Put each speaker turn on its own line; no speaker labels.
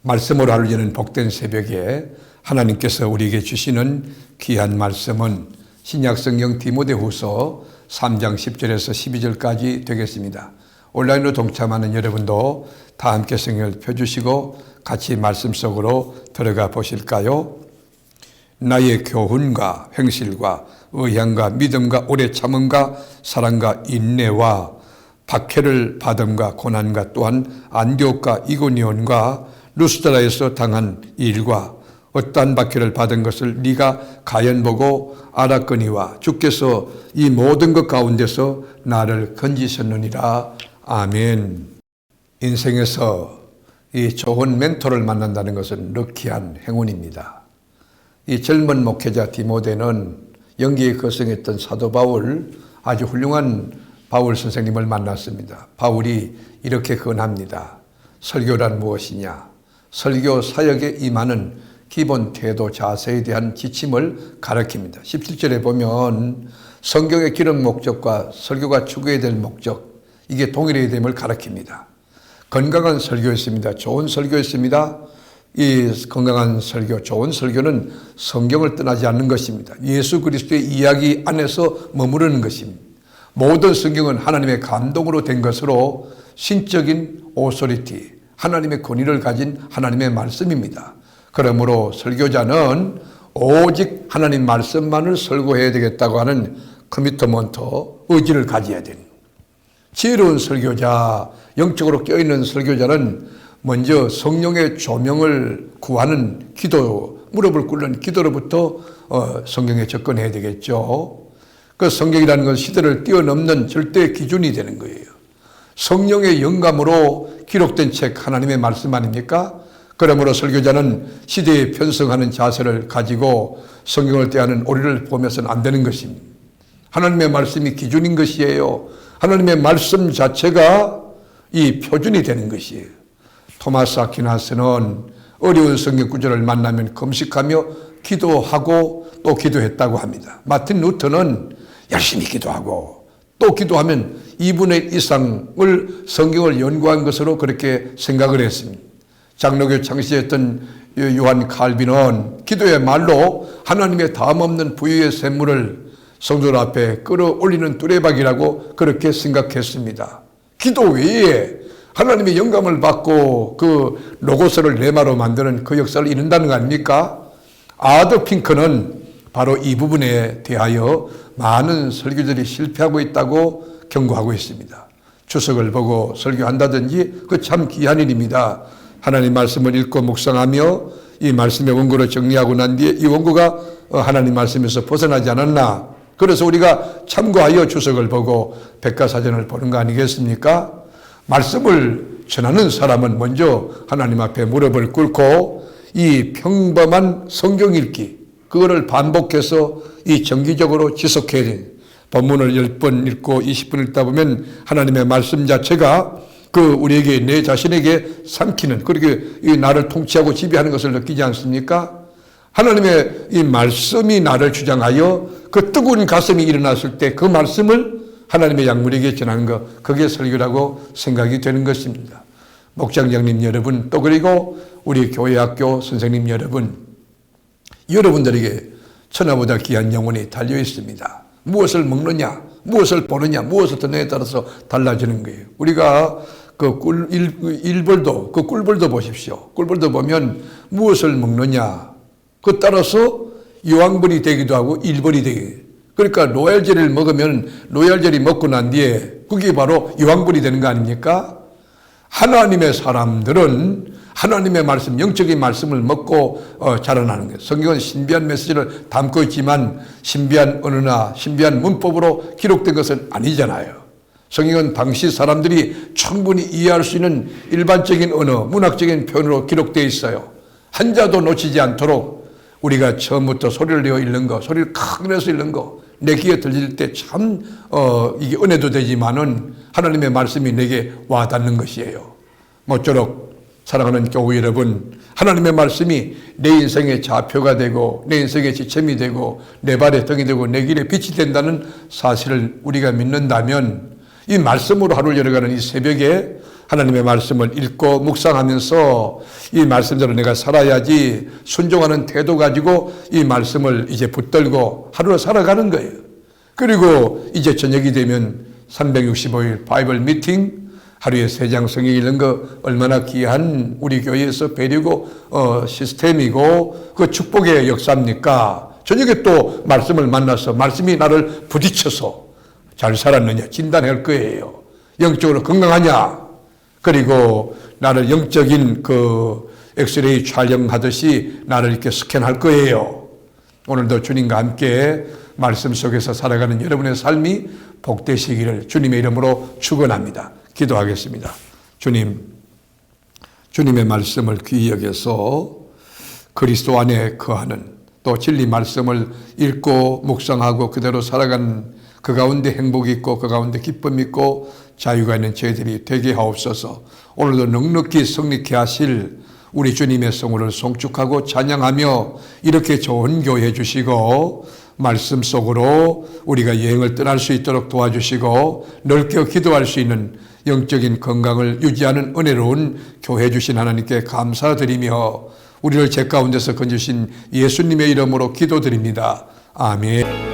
말씀으로 하루 여는 복된 새벽에 하나님께서 우리에게 주시는 귀한 말씀은 신약성경 디모데후서 3장 10절에서 12절까지 되겠습니다. 온라인으로 동참하는 여러분도 다 함께 성경을 펴주시고 같이 말씀 속으로 들어가 보실까요? 나의 교훈과 행실과 의향과 믿음과 오래 참음과 사랑과 인내와 박해를 받음과 고난과 또한 안디옥과 이고니온과 루스드라에서 당한 일과 어떠한 박해를 받은 것을 네가 가연 보고 알았거니와 주께서 이 모든 것 가운데서 나를 건지셨느니라. 아멘. 인생에서 이 좋은 멘토를 만난다는 것은 럭키한 행운입니다. 이 젊은 목회자 디모데는 연기에 거성했던 사도 바울, 아주 훌륭한 바울 선생님을 만났습니다. 바울이 이렇게 권합니다. 설교란 무엇이냐? 설교 사역에 임하는 기본 태도 자세에 대한 지침을 가르칩니다. 17절에 보면 성경의 기록 목적과 설교가 추구해야 될 목적, 이게 동일해야 됨을 가르칩니다. 건강한 설교였습니다. 좋은 설교였습니다. 이 건강한 설교, 좋은 설교는 성경을 떠나지 않는 것입니다. 예수 그리스도의 이야기 안에서 머무르는 것입니다. 모든 성경은 하나님의 감동으로 된 것으로 신적인 오소리티, 하나님의 권위를 가진 하나님의 말씀입니다. 그러므로 설교자는 오직 하나님 말씀만을 설교해야 되겠다고 하는 커미트먼트, 의지를 가져야 되는 지혜로운 설교자, 영적으로 껴있는 설교자는 먼저 성령의 조명을 구하는 기도, 무릎을 꿇는 기도로부터 성경에 접근해야 되겠죠. 그 성경이라는 건 시대를 뛰어넘는 절대 기준이 되는 거예요. 성령의 영감으로 기록된 책 하나님의 말씀 아닙니까? 그러므로 설교자는 시대에 편성하는 자세를 가지고 성경을 대하는 오리를 보면서는 안 되는 것입니다. 하나님의 말씀이 기준인 것이에요. 하나님의 말씀 자체가 이 표준이 되는 것이에요. 토마스 아퀴나스는 어려운 성경 구절을 만나면 금식하며 기도하고 또 기도했다고 합니다. 마틴 루터는 열심히 기도하고 또 기도하면 2분의 1 이상을 성경을 연구한 것으로 그렇게 생각을 했습니다. 장로교 창시했던 요한 칼빈은 기도의 말로 하나님의 다음없는 부유의 샘물을 성도들 앞에 끌어올리는 두레박이라고 그렇게 생각했습니다. 기도 외에 하나님의 영감을 받고 그 로고스를 레마로 만드는 그 역사를 이룬다는 거 아닙니까? 아더 핑크는 바로 이 부분에 대하여 많은 설교들이 실패하고 있다고 경고하고 있습니다. 추석을 보고 설교한다든지 그 참 귀한 일입니다. 하나님 말씀을 읽고 묵상하며 이 말씀의 원고를 정리하고 난 뒤에 이 원고가 하나님 말씀에서 벗어나지 않았나? 그래서 우리가 참고하여 추석을 보고 백과사전을 보는 거 아니겠습니까? 말씀을 전하는 사람은 먼저 하나님 앞에 무릎을 꿇고 이 평범한 성경 읽기, 그거를 반복해서 이 정기적으로 지속해야 돼요. 본문을 10번 읽고 20분 읽다 보면 하나님의 말씀 자체가 우리에게, 내 자신에게 삼키는, 그렇게 이 나를 통치하고 지배하는 것을 느끼지 않습니까? 하나님의 이 말씀이 나를 주장하여 그 뜨거운 가슴이 일어났을 때 그 말씀을 하나님의 약물에게 전하는 것, 그게 설교라고 생각이 되는 것입니다. 목장장님 여러분, 또 그리고 우리 교회 학교 선생님 여러분, 여러분들에게 천하보다 귀한 영혼이 달려 있습니다. 무엇을 먹느냐, 무엇을 보느냐, 무엇을 듣느냐에 따라서 달라지는 거예요. 우리가 그 꿀벌도 보십시오. 꿀벌도 보면 무엇을 먹느냐, 그 따라서 여왕벌이 되기도 하고 일벌이 되기도 해요. 그러니까 로얄젤리를 먹으면 로얄젤리 먹고 난 뒤에 그게 바로 여왕벌이 되는 거 아닙니까? 하나님의 사람들은 하나님의 말씀, 영적인 말씀을 먹고 자라나는 거예요. 성경은 신비한 메시지를 담고 있지만 신비한 언어나 신비한 문법으로 기록된 것은 아니잖아요. 성경은 당시 사람들이 충분히 이해할 수 있는 일반적인 언어, 문학적인 표현으로 기록되어 있어요. 한자도 놓치지 않도록 우리가 처음부터 소리를 내어 읽는 거, 소리를 크게 내서 읽는 거, 내 귀에 들릴 때 참 이게 은혜도 되지만은 하나님의 말씀이 내게 와닿는 것이에요. 모쪼록 사랑하는 교회 여러분, 하나님의 말씀이 내 인생의 좌표가 되고 내 인생의 지침이 되고 내 발의 등이 되고 내 길에 빛이 된다는 사실을 우리가 믿는다면 이 말씀으로 하루를 열어가는 이 새벽에 하나님의 말씀을 읽고 묵상하면서 이 말씀대로 내가 살아야지 순종하는 태도 가지고 이 말씀을 이제 붙들고 하루를 살아가는 거예요. 그리고 이제 저녁이 되면 365일 바이블 미팅, 하루에 3장 성경 읽는 거 얼마나 귀한 우리 교회에서 배리고 시스템이고 그 축복의 역사입니까? 저녁에 또 말씀을 만나서 말씀이 나를 부딪혀서 잘 살았느냐 진단할 거예요. 영적으로 건강하냐? 그리고 나를 영적인 그 엑스레이 촬영하듯이 나를 이렇게 스캔할 거예요. 오늘도 주님과 함께 말씀 속에서 살아가는 여러분의 삶이 복되시기를 주님의 이름으로 축원합니다. 기도하겠습니다. 주님, 주님의 말씀을 귀히 여겨서 그리스도 안에 거하는 또 진리 말씀을 읽고 묵상하고 그대로 살아가는 그 가운데 행복이 있고 그 가운데 기쁨이 있고 자유가 있는 저희들이 되게 하옵소서. 오늘도 넉넉히 성립케 하실 우리 주님의 성호를 송축하고 찬양하며 이렇게 좋은 교회 주시고 말씀 속으로 우리가 여행을 떠날 수 있도록 도와주시고 넓게 기도할 수 있는 영적인 건강을 유지하는 은혜로운 교회 주신 하나님께 감사드리며 우리를 죄 가운데서 건지신 예수님의 이름으로 기도드립니다. 아멘.